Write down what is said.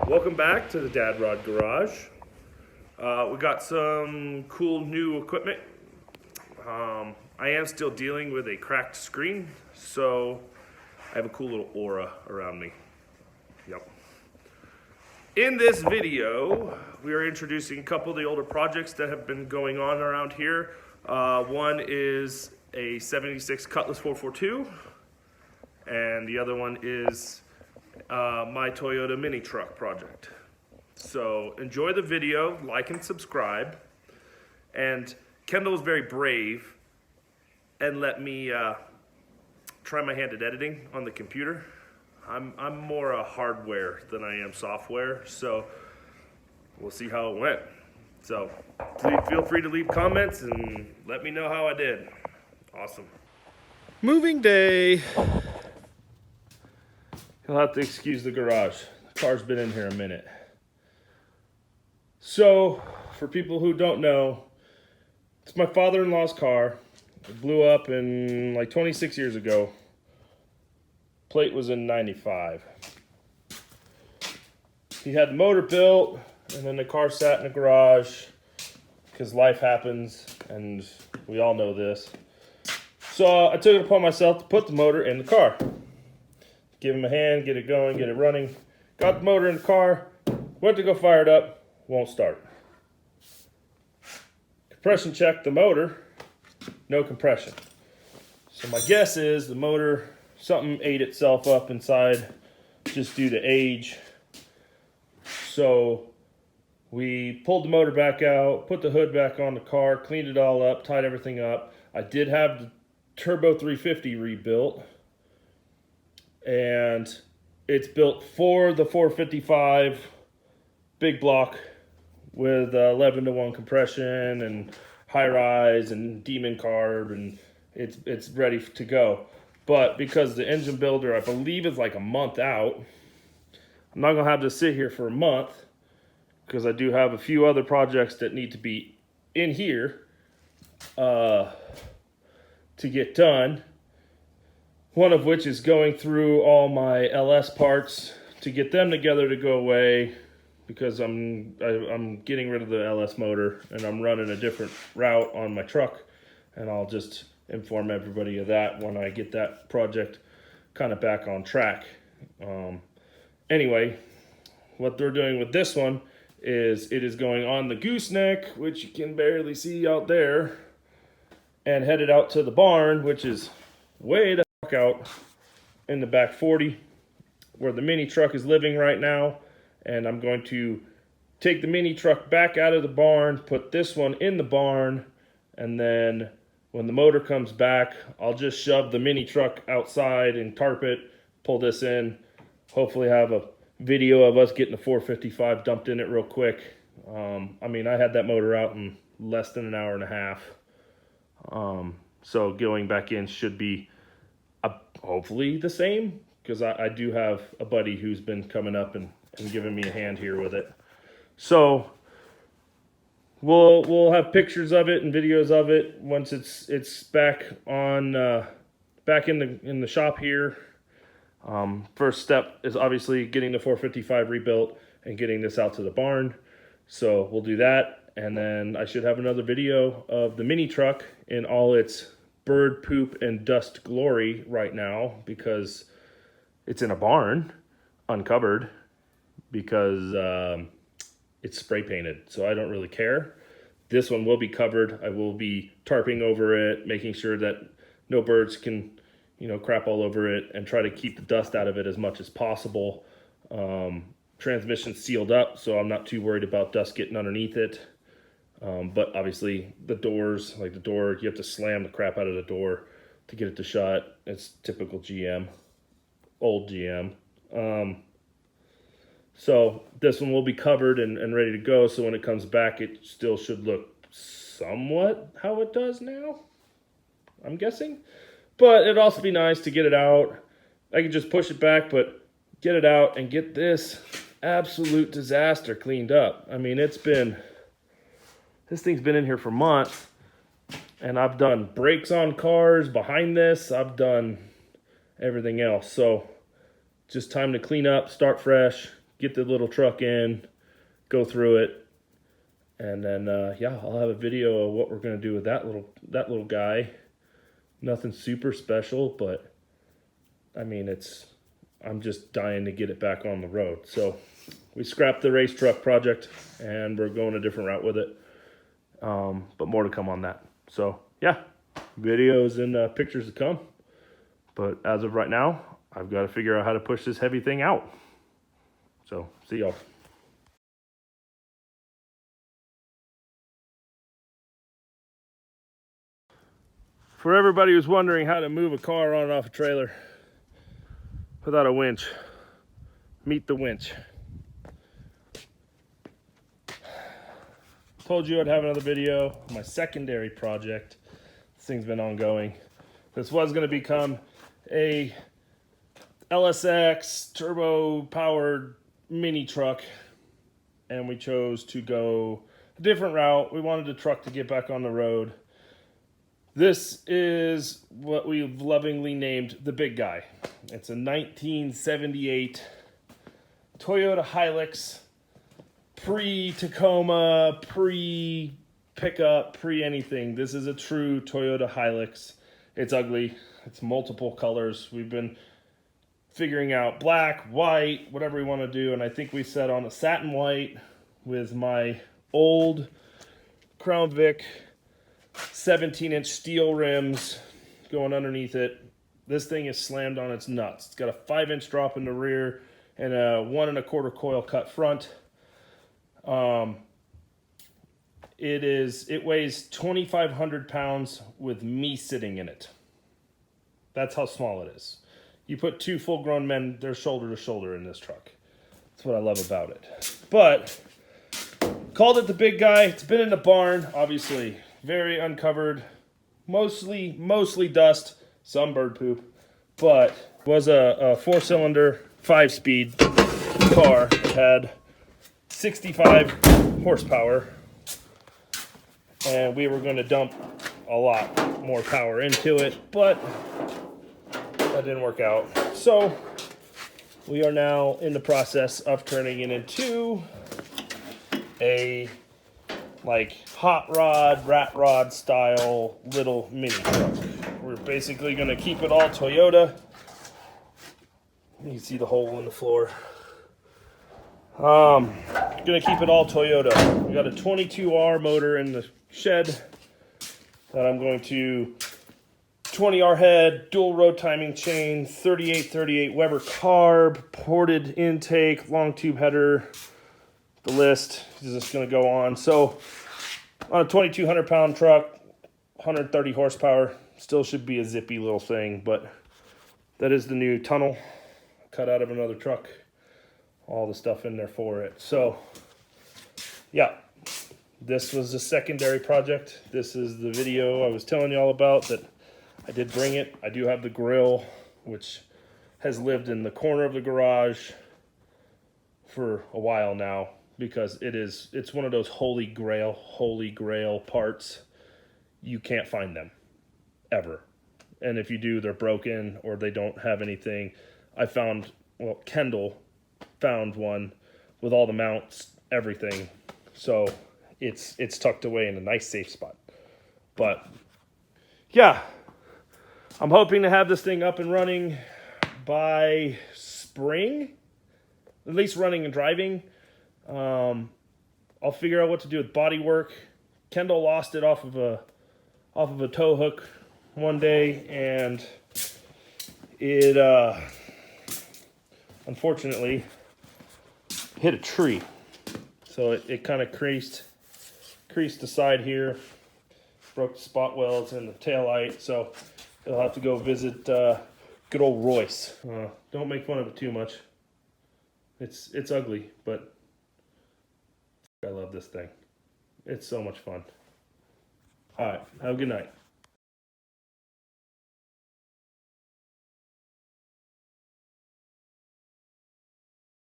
Welcome back to the Dad Rod Garage. We got some cool new equipment. I am still dealing with a cracked screen, so I have a cool little aura around me. Yep. In this video, we are introducing a couple of the older projects that have been going on around here. One is a 76 Cutlass 442, and the other one is my Toyota mini truck project. So enjoy the video, like and subscribe. And Kendall is very brave and let me try my hand at editing on the computer. I'm more a hardware than I am software, so we'll see how it went. So please feel free to leave comments and let me know how I did. Awesome. Moving day. You'll have to excuse the garage. The car's been in here a minute. So, for people who don't know, it's my father-in-law's car. It blew up in like 26 years ago. Plate was in 95. He had the motor built, and then the car sat in the garage because life happens, and we all know this. So I took it upon myself to put the motor in the car. Give him a hand, get it going, get it running. Got the motor in the car, went to go fire it up, won't start. Compression checked the motor, no compression. So my guess is the motor, something ate itself up inside just due to age. So we pulled the motor back out, put the hood back on the car, cleaned it all up, tied everything up. I did have the Turbo 350 rebuilt. And it's built for the 455 big block with 11-to-1 compression and high rise and demon carb, and it's ready to go. But because the engine builder, I believe, is like a month out, I'm not gonna have to sit here for a month because I do have a few other projects that need to be in here to get done. One of which is going through all my LS parts to get them together to go away because I'm getting rid of the LS motor and I'm running a different route on my truck, and I'll just inform everybody of that when I get that project kind of back on track. Anyway, what they're doing with this one is it is going on the gooseneck, which you can barely see out there, and headed out to the barn, which is way the out in the back 40 where the mini truck is living right now. And I'm going to take the mini truck back out of the barn, put this one in the barn, and then when the motor comes back, I'll just shove the mini truck outside and tarp it, pull this in, hopefully have a video of us getting the 455 dumped in it real quick. I mean, I had that motor out in less than an hour and a half. So going back in should be hopefully the same, because I do have a buddy who's been coming up and giving me a hand here with it. So we'll have pictures of it and videos of it once it's back on back in the shop here. First step is obviously getting the 455 rebuilt and getting this out to the barn. So we'll do that, and then I should have another video of the mini truck in all its bird poop and dust glory right now, because it's in a barn uncovered because it's spray painted, so I don't really care. This one will be covered. I will be tarping over it, making sure that no birds can crap all over it, and try to keep the dust out of it as much as possible. Transmission sealed up, so I'm not too worried about dust getting underneath it. But obviously the doors, like the door, you have to slam the crap out of the door to get it to shut. It's typical GM, old GM. So this one will be covered and ready to go. So when it comes back, it still should look somewhat how it does now, I'm guessing. But it'd also be nice to get it out. I could just push it back, but get it out and get this absolute disaster cleaned up. I mean, this thing's been in here for months, and I've done brakes on cars behind this. I've done everything else. So just time to clean up, start fresh, get the little truck in, go through it, and then yeah, I'll have a video of what we're gonna do with that little guy. Nothing super special, but I mean, I'm just dying to get it back on the road. So we scrapped the race truck project and we're going a different route with it. But more to come on that. So yeah, videos and pictures to come. But as of right now, I've got to figure out how to push this heavy thing out. So see y'all. For everybody who's wondering how to move a car on and off a trailer without a winch, meet the winch. Told you I'd have another video on my secondary project. This thing's been ongoing. This was going to become a LSX turbo powered mini truck, and we chose to go a different route. We wanted a truck to get back on the road. This is what we've lovingly named the big guy. It's a 1978 Toyota Hilux, pre-Tacoma, pre-pickup, pre-anything. This is a true Toyota Hilux. It's ugly. It's multiple colors. We've been figuring out black, white, whatever we want to do, and I think we set on a satin white with my old Crown Vic 17-inch steel rims going underneath it. This thing is slammed on its nuts. It's got a 5-inch drop in the rear and a 1 1/4 coil cut front. It weighs 2,500 pounds with me sitting in it. That's how small it is. You put two full-grown men, they're shoulder to shoulder in this truck. That's what I love about it. But called it the big guy. It's been in the barn, obviously. Very uncovered, mostly dust, some bird poop, but was a 4-cylinder, 5-speed car. It had 65 horsepower, and we were going to dump a lot more power into it, but that didn't work out. So we are now in the process of turning it into a hot rod, rat rod style little mini truck. We're basically going to keep it all Toyota. You can see the hole in the floor. Going to keep it all Toyota. We got a 22R motor in the shed that I'm going to 20R head, dual road timing chain, 3838 Weber carb, ported intake, long tube header. The list is just going to go on. So on a 2,200 pound truck, 130 horsepower, still should be a zippy little thing, but that is the new tunnel cut out of another truck. All the stuff in there for it. So yeah, this was a secondary project. This is the video I was telling you all about that I did bring it. I do have the grill, which has lived in the corner of the garage for a while now, because it's one of those holy grail parts. You can't find them ever. And if you do, they're broken or they don't have anything. Kendall found one with all the mounts, everything. So it's tucked away in a nice safe spot. But yeah, I'm hoping to have this thing up and running by spring, at least running and driving. I'll figure out what to do with body work. Kendall lost it off of a tow hook one day, and it unfortunately hit a tree. So it kind of creased the side here, broke the spot welds and the taillight. So it'll have to go visit good old Royce. Don't make fun of it too much. It's ugly, but I love this thing. It's so much fun. All right, have a good night.